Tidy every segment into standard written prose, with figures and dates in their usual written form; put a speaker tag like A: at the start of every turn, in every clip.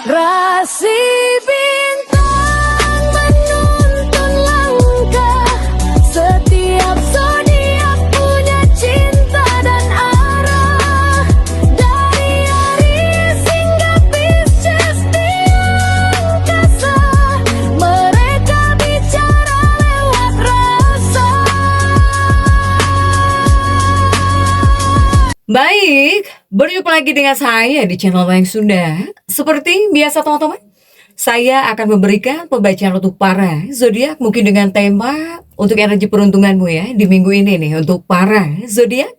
A: Rasi bintang menuntun langkah, setiap zodiak punya cinta dan arah. Dari Aries hingga Pisces di angkasa, mereka bicara lewat rasa.
B: Baik, berjumpa lagi dengan saya di channel Wayang Sunda. Seperti biasa teman-teman, saya akan memberikan pembacaan untuk para zodiak mungkin dengan tema untuk energi peruntunganmu ya di minggu ini nih untuk para zodiak.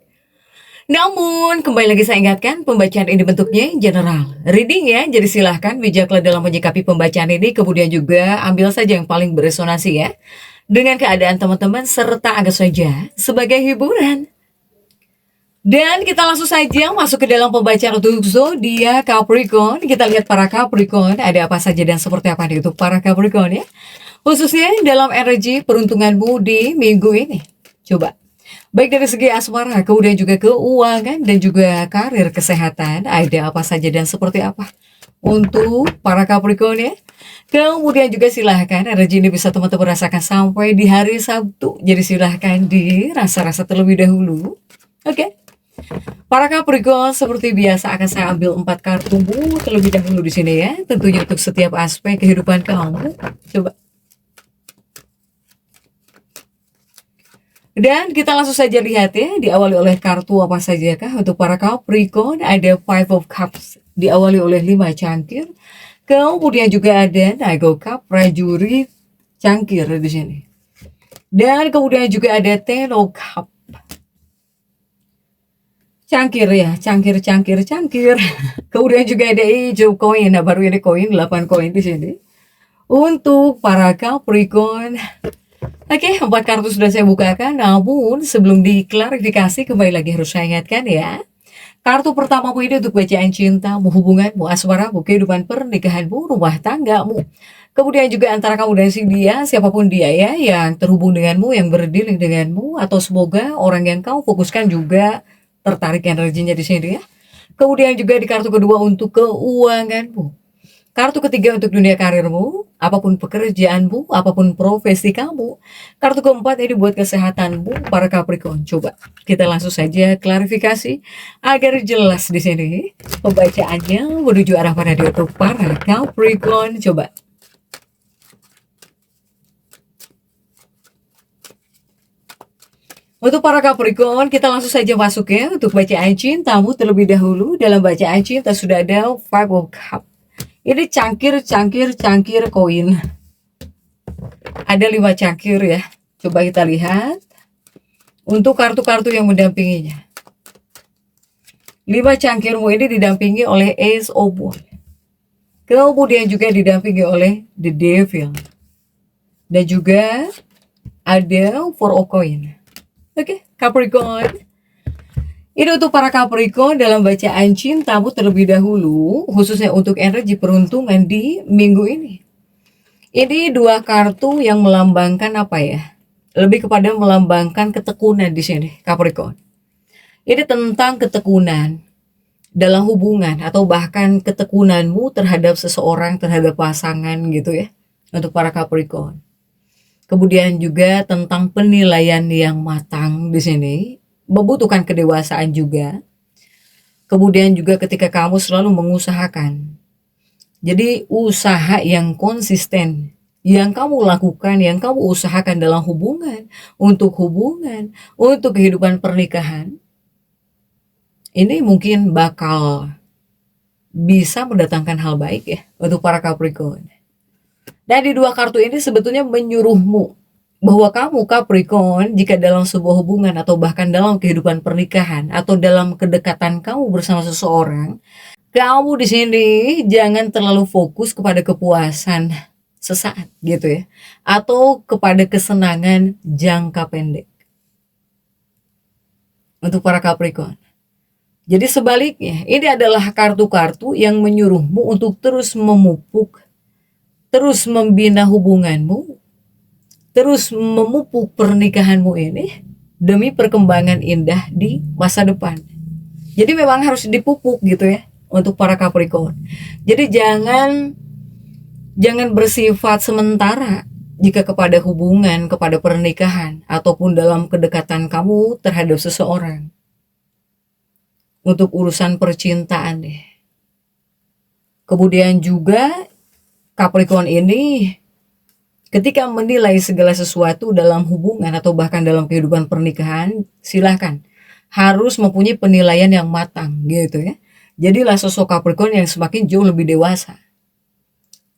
B: Namun kembali lagi saya ingatkan pembacaan ini bentuknya general reading ya, jadi silahkan bijaklah dalam menyikapi pembacaan ini, kemudian juga ambil saja yang paling beresonansi ya dengan keadaan teman-teman serta anggap saja sebagai hiburan. Dan kita langsung saja masuk ke dalam pembacaan untuk zodiak Capricorn. Kita lihat para Capricorn ada apa saja dan seperti apa nih untuk para Capricorn ya. Khususnya dalam energi peruntunganmu di minggu ini. Coba. Baik dari segi asmara, kemudian juga keuangan dan juga karir, kesehatan. Ada apa saja dan seperti apa untuk para Capricorn ya. Kemudian juga silahkan energi ini bisa teman-teman rasakan sampai di hari Sabtu. Jadi silahkan dirasa-rasa terlebih dahulu. Oke. Para Capricorn seperti biasa akan saya ambil 4 kartu terlebih dahulu di sini ya. Tentunya untuk setiap aspek kehidupan kamu. Coba. Dan kita langsung saja lihat ya, diawali oleh kartu apa saja kah untuk para Capricorn. Ada Five of Cups, diawali oleh 5 cangkir. Kemudian juga ada Knight of Cups, prajurit cangkir di sini. Dan kemudian juga ada Ten of Cups. Cangkir ya, cangkir. Kemudian juga ada hijau koin. Nah, baru ini koin, 8 koin di sini. Untuk para Capricorn. Oke, 4 kartu sudah saya bukakan. Namun sebelum diklarifikasi, kembali lagi harus saya ingatkan ya. Kartu pertamamu ini untuk bacaan cintamu, hubunganmu, asmaramu, kehidupan pernikahanmu, rumah tanggamu. Kemudian juga antara kamu dan si dia, siapapun dia ya, yang terhubung denganmu, yang berdealing denganmu. Atau semoga orang yang kau fokuskan juga tertarik energinya di sini ya. Kemudian juga di kartu kedua untuk keuanganmu. Kartu ketiga untuk dunia karirmu, apapun pekerjaanmu, apapun profesi kamu. Kartu keempat ini buat kesehatanmu para Capricorn. Coba kita langsung saja klarifikasi agar jelas di sini pembacaannya menuju arah mana dia untuk para Capricorn. Coba. Untuk para Capricorn, kita langsung saja masuk ya untuk bacaan cintamu terlebih dahulu. Dalam bacaan cinta sudah ada Five of Cups. Ini cangkir koin. Ada 5 cangkir ya. Coba kita lihat untuk kartu-kartu yang mendampinginya. 5 cangkirmu ini didampingi oleh Ace of Wands. Kemudian juga didampingi oleh The Devil. Dan juga ada Four of Coins. Oke, Capricorn. Ini untuk para Capricorn dalam bacaan cintamu terlebih dahulu, khususnya untuk energi peruntungan di minggu ini. Ini 2 kartu yang melambangkan apa ya? Lebih kepada melambangkan ketekunan di sini, Capricorn. Ini tentang ketekunan dalam hubungan atau bahkan ketekunanmu terhadap seseorang, terhadap pasangan gitu ya. Untuk para Capricorn. Kemudian juga tentang penilaian yang matang di sini, membutuhkan kedewasaan juga. Kemudian juga ketika kamu selalu mengusahakan. Jadi usaha yang konsisten yang kamu lakukan, yang kamu usahakan dalam hubungan, untuk kehidupan pernikahan. Ini mungkin bakal bisa mendatangkan hal baik ya untuk para Capricorn. Dan di 2 kartu ini sebetulnya menyuruhmu bahwa kamu Capricorn, jika dalam sebuah hubungan atau bahkan dalam kehidupan pernikahan atau dalam kedekatan kamu bersama seseorang, kamu di sini jangan terlalu fokus kepada kepuasan sesaat gitu ya, atau kepada kesenangan jangka pendek. Untuk para Capricorn. Jadi sebaliknya, ini adalah kartu-kartu yang menyuruhmu untuk terus memupuk, terus membina hubunganmu, terus memupuk pernikahanmu ini demi perkembangan indah di masa depan. Jadi memang harus dipupuk gitu ya. untuk para Capricorn. Jadi jangan bersifat sementara jika kepada hubungan, kepada pernikahan, ataupun dalam kedekatan kamu terhadap seseorang. Untuk urusan percintaan deh. Kemudian juga Capricorn ini ketika menilai segala sesuatu dalam hubungan atau bahkan dalam kehidupan pernikahan, silahkan harus mempunyai penilaian yang matang gitu ya. Jadilah sosok Capricorn yang semakin jauh lebih dewasa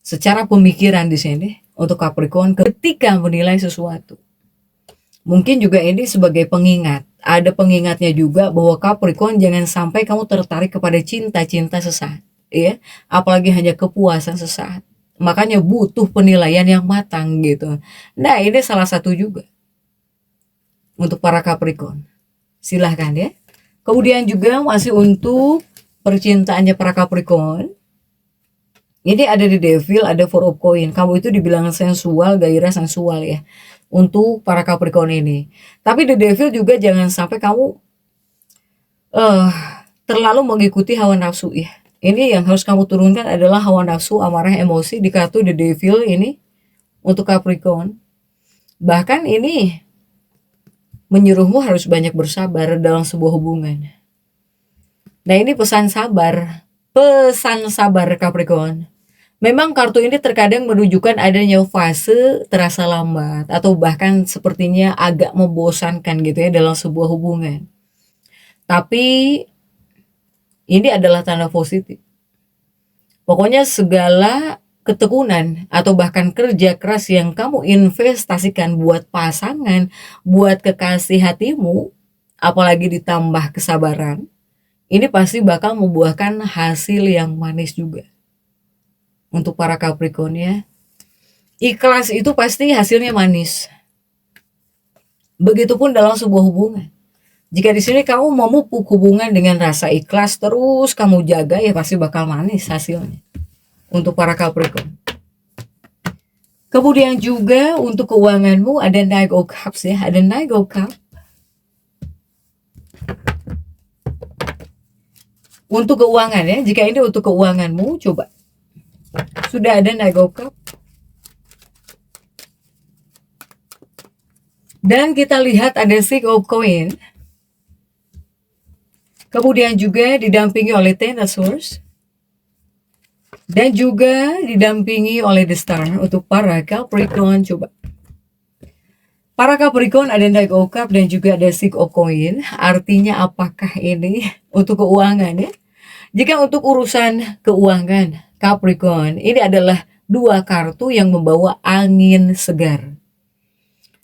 B: secara pemikiran di sini untuk Capricorn ketika menilai sesuatu. Mungkin juga ini sebagai pengingat. Ada pengingatnya juga bahwa Capricorn jangan sampai kamu tertarik kepada cinta-cinta sesaat, ya. Apalagi hanya kepuasan sesaat. Makanya butuh penilaian yang matang gitu. Nah, ini salah satu juga untuk para Capricorn. Silahkan ya. Kemudian juga masih untuk percintaannya para Capricorn. Ini ada di Devil, ada Four of Coin. Kamu itu dibilang sensual, gairah sensual ya. Untuk para Capricorn ini. Tapi di Devil juga jangan sampai kamu terlalu mengikuti hawa nafsu ya. Ini yang harus kamu turunkan adalah hawa nafsu, amarah, emosi di kartu The Devil ini untuk Capricorn. Bahkan ini menyuruhmu harus banyak bersabar dalam sebuah hubungan. Nah, ini pesan sabar Capricorn. Memang kartu ini terkadang menunjukkan adanya fase terasa lambat atau bahkan sepertinya agak membosankan gitu ya dalam sebuah hubungan. Tapi ini adalah tanda positif. Pokoknya segala ketekunan atau bahkan kerja keras yang kamu investasikan buat pasangan, buat kekasih hatimu, apalagi ditambah kesabaran, ini pasti bakal membuahkan hasil yang manis juga. Untuk para Capricorn ya, ikhlas itu pasti hasilnya manis. Begitupun dalam sebuah hubungan. Jika di sini kamu memupuk hubungan dengan rasa ikhlas terus kamu jaga, ya pasti bakal manis hasilnya. Untuk para Capricorn. Kemudian juga untuk keuanganmu ada Knight of Cups ya, ada Knight of Cups. Untuk keuangan ya, jika ini untuk keuanganmu, coba. Sudah ada Knight of Cups. Dan kita lihat ada Six of Coin. Kemudian juga didampingi oleh Ten of Swords. Dan juga didampingi oleh The Star untuk para Capricorn. Coba. Para Capricorn ada Knight of Cups dan juga ada Six of Coin. Artinya apakah ini untuk keuangan ya? Jika untuk urusan keuangan Capricorn, ini adalah dua kartu yang membawa angin segar.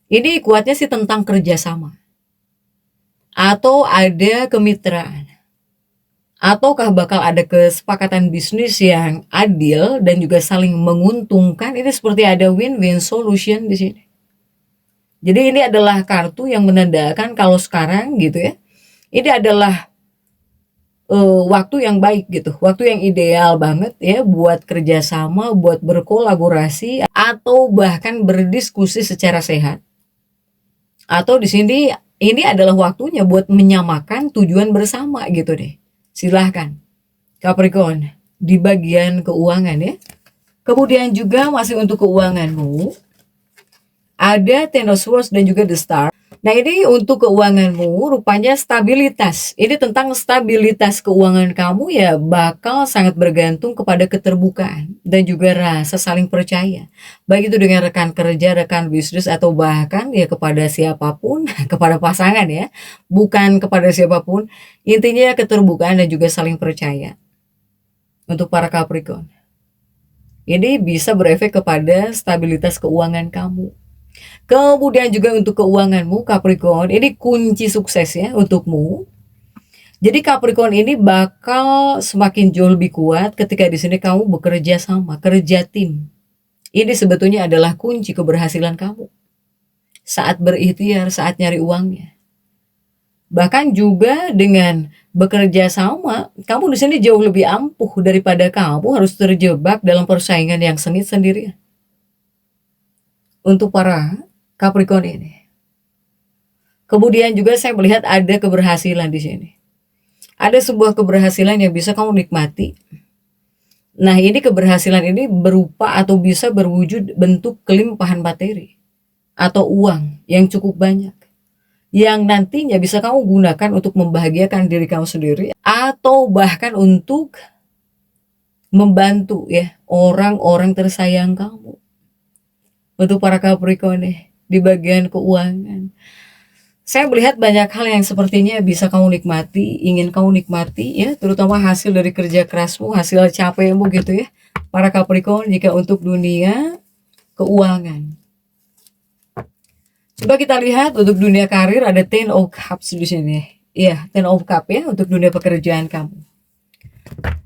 B: Ini kuatnya sih tentang kerjasama. Atau ada kemitraan. Ataukah bakal ada kesepakatan bisnis yang adil dan juga saling menguntungkan. Ini seperti ada win-win solution di sini. Jadi ini adalah kartu yang menandakan kalau sekarang gitu ya, ini adalah waktu yang baik gitu, waktu yang ideal banget ya buat kerjasama, buat berkolaborasi atau bahkan berdiskusi secara sehat. Atau di sini ini adalah waktunya buat menyamakan tujuan bersama gitu deh. Silahkan Capricorn di bagian keuangan ya. Kemudian juga masih untuk keuanganmu ada Ten of Swords dan juga The Star. Nah, ini untuk keuanganmu rupanya stabilitas. Ini tentang stabilitas keuangan kamu ya bakal sangat bergantung kepada keterbukaan dan juga rasa saling percaya. Baik itu dengan rekan kerja, rekan bisnis atau bahkan ya kepada siapapun, kepada pasangan ya. Bukan kepada siapapun. Intinya keterbukaan dan juga saling percaya. Untuk para Capricorn. Ini bisa berefek kepada stabilitas keuangan kamu. Kemudian juga untuk keuanganmu Capricorn, ini kunci sukses ya untukmu. Jadi Capricorn ini bakal semakin jauh lebih kuat ketika di sini kamu bekerja sama, kerja tim. Ini sebetulnya adalah kunci keberhasilan kamu. Saat berikhtiar, saat nyari uangnya. Bahkan juga dengan bekerja sama, kamu di sini jauh lebih ampuh daripada kamu harus terjebak dalam persaingan yang sengit sendirian. Untuk para Capricorn ini. Kemudian juga saya melihat ada keberhasilan di sini. Ada sebuah keberhasilan yang bisa kamu nikmati. Nah, ini keberhasilan ini berupa atau bisa berwujud bentuk kelimpahan materi atau uang yang cukup banyak, yang nantinya bisa kamu gunakan untuk membahagiakan diri kamu sendiri atau bahkan untuk membantu ya orang-orang tersayang kamu. Untuk para Capricorn nih di bagian keuangan, saya melihat banyak hal yang sepertinya bisa kamu nikmati, ingin kamu nikmati ya, terutama hasil dari kerja kerasmu, hasil capekmu gitu ya, para Capricorn. Jika untuk dunia keuangan, coba kita lihat untuk dunia karir, ada Ten of Cups di sini. Iya, Ten of Cups ya untuk dunia pekerjaan kamu.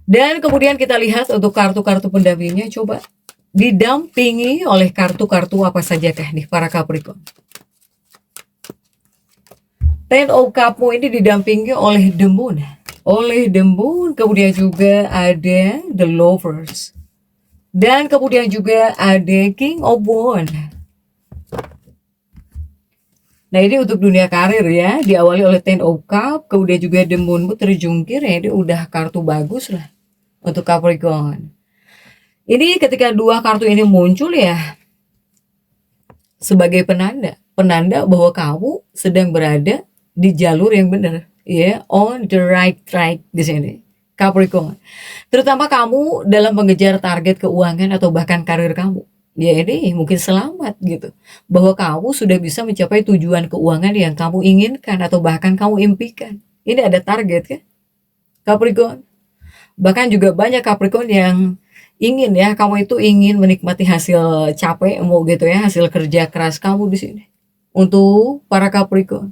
B: Dan kemudian kita lihat untuk kartu-kartu pendampingnya, coba didampingi oleh kartu-kartu apa sajakah nih para Capricorn. Ten of Cups ini didampingi oleh The Moon. Kemudian juga ada The Lovers. Dan kemudian juga ada King of Wands. Nah, ini untuk dunia karir ya, diawali oleh Ten of Cups, kemudian juga The Moon terjungkir ya, ini udah kartu bagus lah untuk Capricorn. Ini ketika dua kartu ini muncul ya, sebagai penanda bahwa kamu sedang berada di jalur yang benar, ya, on the right track di sini, Capricorn. Terutama kamu dalam mengejar target keuangan atau bahkan karir kamu. Ya, ini mungkin selamat gitu, bahwa kamu sudah bisa mencapai tujuan keuangan yang kamu inginkan atau bahkan kamu impikan. Ini ada target kan, Capricorn. Bahkan juga banyak Capricorn yang ingin ya, kamu itu ingin menikmati hasil capekmu gitu ya, hasil kerja keras kamu di sini. Untuk para Capricorn,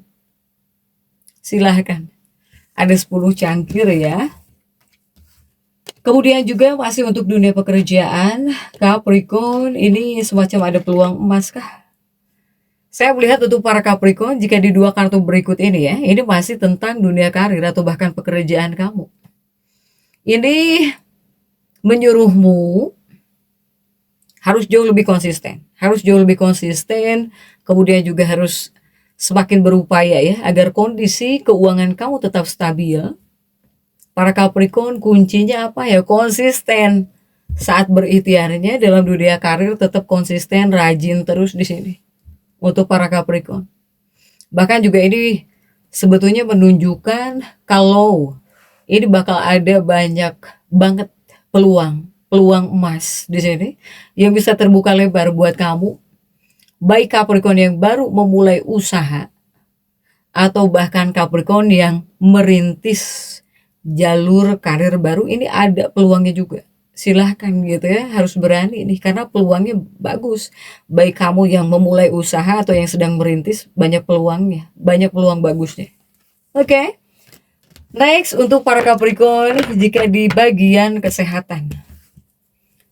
B: silahkan, ada 10 cangkir ya. Kemudian juga masih untuk dunia pekerjaan, Capricorn, ini semacam ada peluang emas kah? Saya melihat untuk para Capricorn, jika di dua kartu berikut ini ya, ini masih tentang dunia karir atau bahkan pekerjaan kamu. Ini menyuruhmu harus jauh lebih konsisten, kemudian juga harus semakin berupaya ya, agar kondisi keuangan kamu tetap stabil. Para Capricorn, kuncinya apa ya? Konsisten. Saat berikhtiarnya dalam dunia karir tetap konsisten, rajin terus di sini. Untuk para Capricorn. Bahkan juga ini sebetulnya menunjukkan kalau ini bakal ada banyak banget peluang emas di sini yang bisa terbuka lebar buat kamu, baik Capricorn yang baru memulai usaha atau bahkan Capricorn yang merintis jalur karir baru. Ini ada peluangnya juga, silahkan gitu ya, harus berani nih karena peluangnya bagus. Baik kamu yang memulai usaha atau yang sedang merintis, banyak peluangnya, banyak peluang bagusnya. Oke. Next untuk para Capricorn, jika di bagian kesehatan,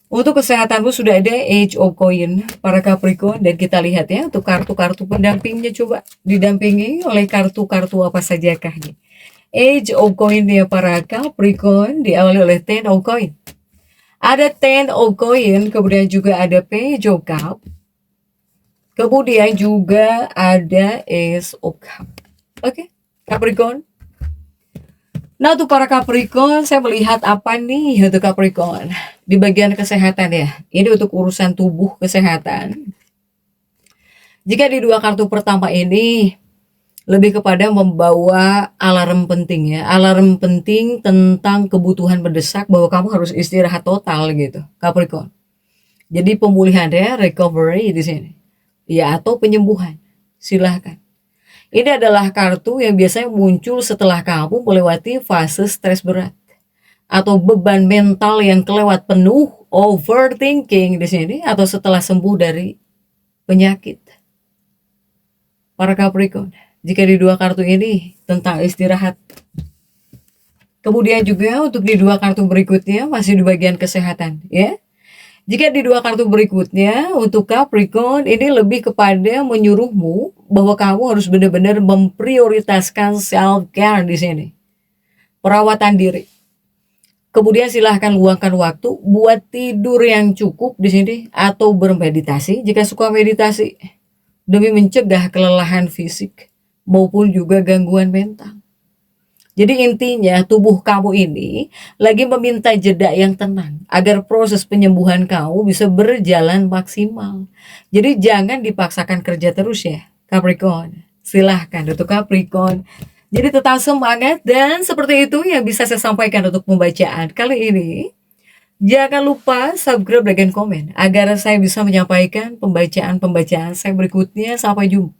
B: untuk kesehatanmu sudah ada Age of Coin para Capricorn, dan kita lihat ya untuk kartu-kartu pendampingnya, coba didampingi oleh kartu-kartu apa sajakah nih. Age of Coin ya para Capricorn, diawali oleh Ten of Coin. Ada Ten of Coin, kemudian juga ada Page of Cup, kemudian juga ada Ace of Cup. Oke, Capricorn. Nah, untuk para Capricorn, saya melihat apa nih untuk Capricorn di bagian kesehatan ya. Ini untuk urusan tubuh, kesehatan. Jika di dua kartu pertama ini lebih kepada membawa alarm penting ya, alarm penting tentang kebutuhan mendesak bahwa kamu harus istirahat total gitu, Capricorn. Jadi pemulihan ya, recovery di sini, ya, atau penyembuhan, silahkan. Ini adalah kartu yang biasanya muncul setelah kamu melewati fase stres berat atau beban mental yang kelewat penuh, overthinking di sini, atau setelah sembuh dari penyakit. Para Capricorn, jika di dua kartu ini tentang istirahat. Kemudian juga untuk di dua kartu berikutnya masih di bagian kesehatan ya. Jika di dua kartu berikutnya untuk Capricorn, ini lebih kepada menyuruhmu bahwa kamu harus benar-benar memprioritaskan self-care di sini. Perawatan diri. Kemudian silahkan luangkan waktu buat tidur yang cukup di sini atau bermeditasi jika suka meditasi, demi mencegah kelelahan fisik maupun juga gangguan mental. Jadi intinya tubuh kamu ini lagi meminta jeda yang tenang agar proses penyembuhan kamu bisa berjalan maksimal. Jadi jangan dipaksakan kerja terus ya, Capricorn. Silahkan untuk Capricorn. Jadi tetap semangat dan seperti itu yang bisa saya sampaikan untuk pembacaan kali ini. Jangan lupa subscribe dan komen agar saya bisa menyampaikan pembacaan-pembacaan saya berikutnya. Sampai jumpa.